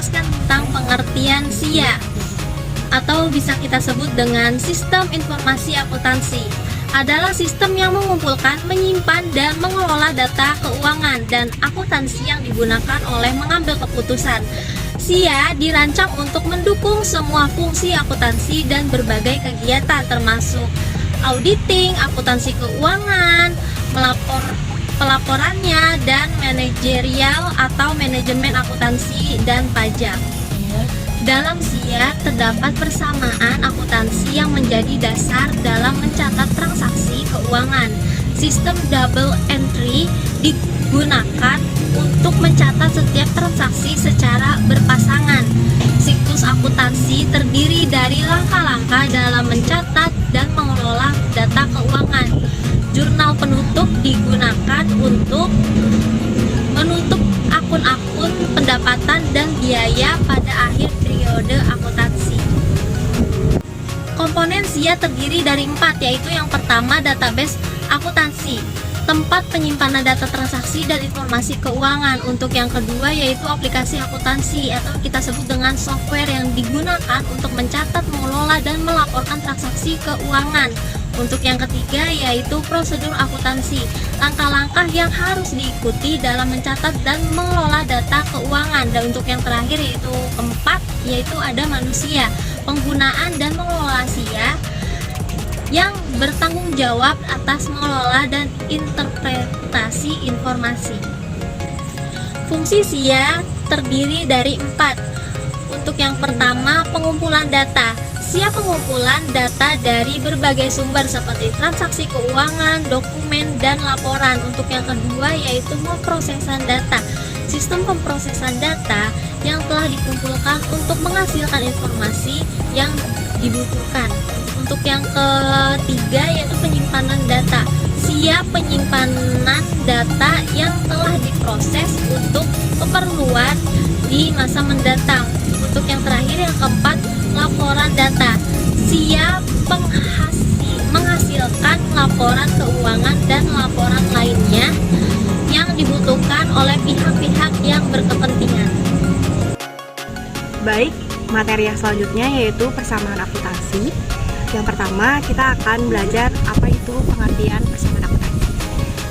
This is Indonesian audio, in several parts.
menjelaskan tentang pengertian SIA atau bisa kita sebut dengan Sistem Informasi Akuntansi. Adalah sistem yang mengumpulkan, menyimpan, dan mengelola data keuangan dan akuntansi yang digunakan oleh mengambil keputusan. SIA dirancang untuk mendukung semua fungsi akuntansi dan berbagai kegiatan termasuk auditing, akuntansi keuangan, pelaporannya, dan manajerial atau manajemen akuntansi dan pajak. Dalam SIA terdapat persamaan akuntansi yang menjadi dasar dalam mencatat transaksi keuangan. Sistem double entry digunakan untuk mencatat setiap transaksi secara berpasangan. Siklus akuntansi terdiri dari langkah-langkah dalam mencatat dan mengelola data keuangan. Jurnal penutup digunakan untuk menutup akun-akun pendapatan dan biaya pada akhir periode akuntansi. Komponen SIA terdiri dari 4, yaitu yang pertama database akuntansi, tempat penyimpanan data transaksi dan informasi keuangan. Untuk yang kedua yaitu aplikasi akuntansi atau kita sebut dengan software yang digunakan untuk mencatat, mengelola, dan melaporkan transaksi keuangan. Untuk yang ketiga yaitu prosedur akuntansi, langkah-langkah yang harus diikuti dalam mencatat dan mengelola data keuangan. Dan untuk yang terakhir yaitu keempat, yaitu ada manusia, penggunaan dan mengelola SIA yang bertanggung jawab atas mengelola dan interpretasi informasi. Fungsi SIA terdiri dari 4. Untuk yang pertama, pengumpulan data. SIA pengumpulan data dari berbagai sumber seperti transaksi keuangan, dokumen, dan laporan. Untuk yang kedua yaitu pemrosesan data. Sistem pemrosesan data yang telah dikumpulkan untuk menghasilkan informasi yang dibutuhkan. Untuk yang ketiga yaitu penyimpanan data. SIA penyimpanan data yang telah diproses untuk keperluan di masa mendatang. Untuk yang terakhir yang keempat, laporan data. SIA menghasilkan laporan keuangan dan laporan lainnya yang dibutuhkan oleh pihak-pihak yang berkepentingan. Baik, materi yang selanjutnya yaitu persamaan akuntansi. Yang pertama, kita akan belajar apa itu pengertian persamaan akuntansi.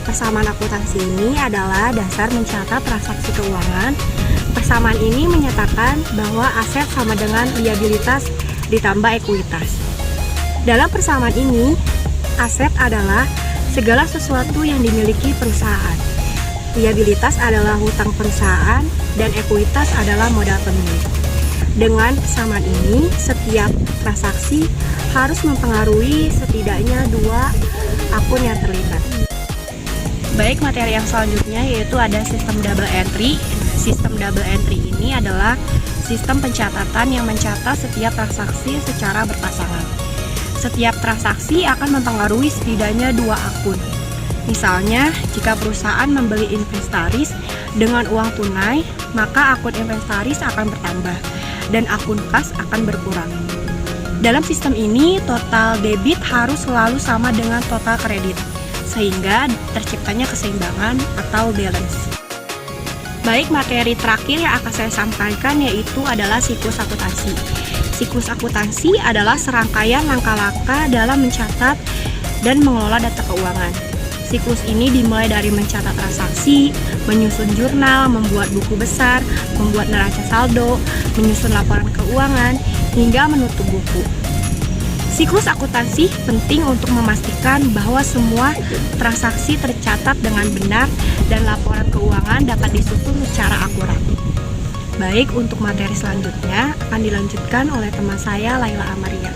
Persamaan akuntansi ini adalah dasar mencatat transaksi keuangan. Persamaan ini menyatakan bahwa aset sama dengan liabilitas ditambah ekuitas. Dalam persamaan ini, aset adalah segala sesuatu yang dimiliki perusahaan. Liabilitas adalah hutang perusahaan dan ekuitas adalah modal pemilik. Dengan persamaan ini, setiap transaksi harus mempengaruhi setidaknya 2 akun yang terlibat. Baik, materi yang selanjutnya yaitu ada sistem double entry. Sistem double entry ini adalah sistem pencatatan yang mencatat setiap transaksi secara berpasangan. Setiap transaksi akan mempengaruhi setidaknya 2 akun. Misalnya, jika perusahaan membeli inventaris dengan uang tunai, maka akun inventaris akan bertambah dan akun kas akan berkurang. Dalam sistem ini, total debit harus selalu sama dengan total kredit, sehingga terciptanya keseimbangan atau balance. Baik, materi terakhir yang akan saya sampaikan yaitu adalah siklus akuntansi. Siklus akuntansi adalah serangkaian langkah-langkah dalam mencatat dan mengelola data keuangan. Siklus ini dimulai dari mencatat transaksi, menyusun jurnal, membuat buku besar, membuat neraca saldo, menyusun laporan keuangan, hingga menutup buku. Siklus akuntansi penting untuk memastikan bahwa semua transaksi tercatat dengan benar dan laporan keuangan dapat disusun secara akurat. Baik, untuk materi selanjutnya akan dilanjutkan oleh teman saya, Laila Amaria.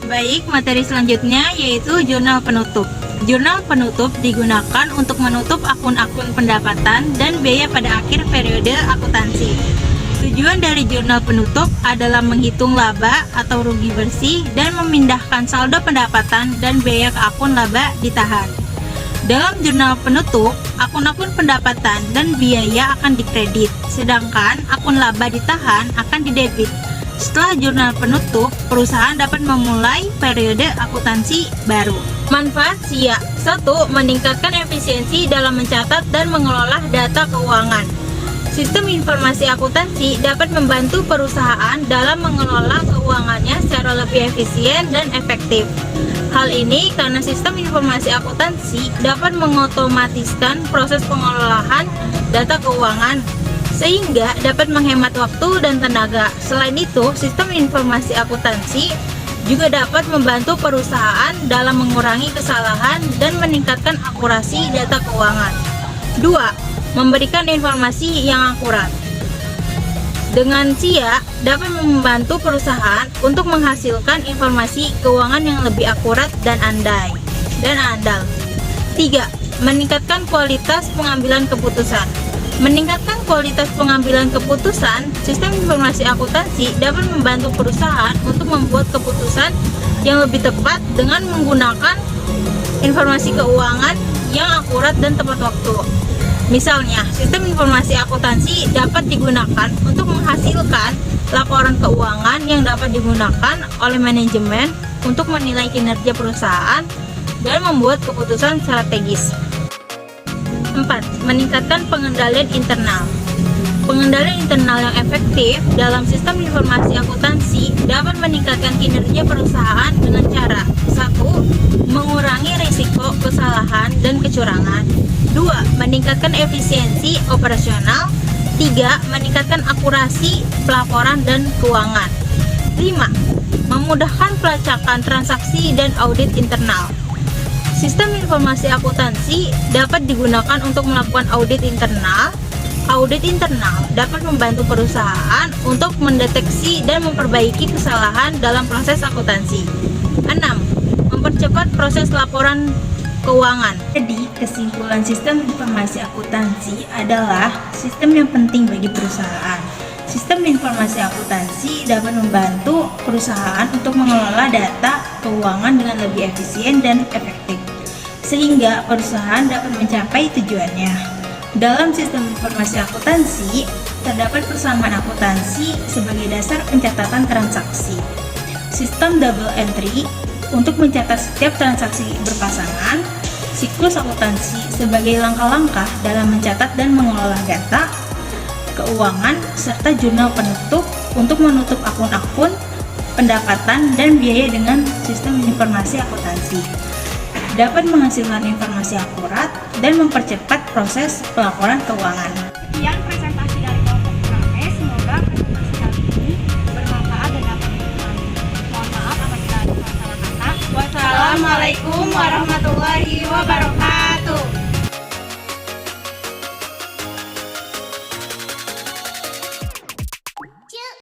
Baik, materi selanjutnya yaitu jurnal penutup. Jurnal penutup digunakan untuk menutup akun-akun pendapatan dan biaya pada akhir periode akuntansi. Tujuan dari jurnal penutup adalah menghitung laba atau rugi bersih dan memindahkan saldo pendapatan dan biaya ke akun laba ditahan. Dalam jurnal penutup, akun-akun pendapatan dan biaya akan dikredit, sedangkan akun laba ditahan akan didebit. Setelah jurnal penutup, perusahaan dapat memulai periode akuntansi baru. Manfaat SIA: 1. Meningkatkan efisiensi dalam mencatat dan mengelola data keuangan. Sistem informasi akuntansi dapat membantu perusahaan dalam mengelola keuangannya secara lebih efisien dan efektif. Hal ini karena sistem informasi akuntansi dapat mengotomatiskan proses pengelolaan data keuangan, sehingga dapat menghemat waktu dan tenaga. Selain itu, sistem informasi akuntansi juga dapat membantu perusahaan dalam mengurangi kesalahan dan meningkatkan akurasi data keuangan. 2. Memberikan informasi yang akurat. Dengan SIA dapat membantu perusahaan untuk menghasilkan informasi keuangan yang lebih akurat dan andal. 3. Meningkatkan kualitas pengambilan keputusan. Meningkatkan kualitas pengambilan keputusan, sistem informasi akuntansi dapat membantu perusahaan untuk membuat keputusan yang lebih tepat dengan menggunakan informasi keuangan yang akurat dan tepat waktu. Misalnya, sistem informasi akuntansi dapat digunakan untuk menghasilkan laporan keuangan yang dapat digunakan oleh manajemen untuk menilai kinerja perusahaan dan membuat keputusan strategis. 4. Meningkatkan pengendalian internal. Pengendalian internal yang efektif dalam sistem informasi akuntansi dapat meningkatkan kinerja perusahaan dengan cara 1. Mengurangi risiko kesalahan dan kecurangan. 2. Meningkatkan efisiensi operasional. 3. Meningkatkan akurasi pelaporan dan keuangan. 5. Memudahkan pelacakan transaksi dan audit internal. Sistem informasi akuntansi dapat digunakan untuk melakukan audit internal. Audit internal dapat membantu perusahaan untuk mendeteksi dan memperbaiki kesalahan dalam proses akuntansi. 6. Mempercepat proses laporan keuangan. Jadi, kesimpulan sistem informasi akuntansi adalah sistem yang penting bagi perusahaan. Sistem informasi akuntansi dapat membantu perusahaan untuk mengelola data keuangan dengan lebih efisien dan efektif, sehingga perusahaan dapat mencapai tujuannya. Dalam sistem informasi akuntansi, terdapat persamaan akuntansi sebagai dasar pencatatan transaksi. Sistem double entry untuk mencatat setiap transaksi berpasangan, siklus akuntansi sebagai langkah-langkah dalam mencatat dan mengelola data keuangan, serta jurnal penutup untuk menutup akun-akun pendapatan dan biaya dengan sistem informasi akuntansi. Dapat menghasilkan informasi akurat dan mempercepat proses pelaporan keuangan. Sekian presentasi dari kelompok Kurame. Semoga presentasi kali ini bermanfaat dan dapat dipahami. Mohon maaf apabila ada salah kata. Wassalamualaikum warahmatullahi wabarakatuh.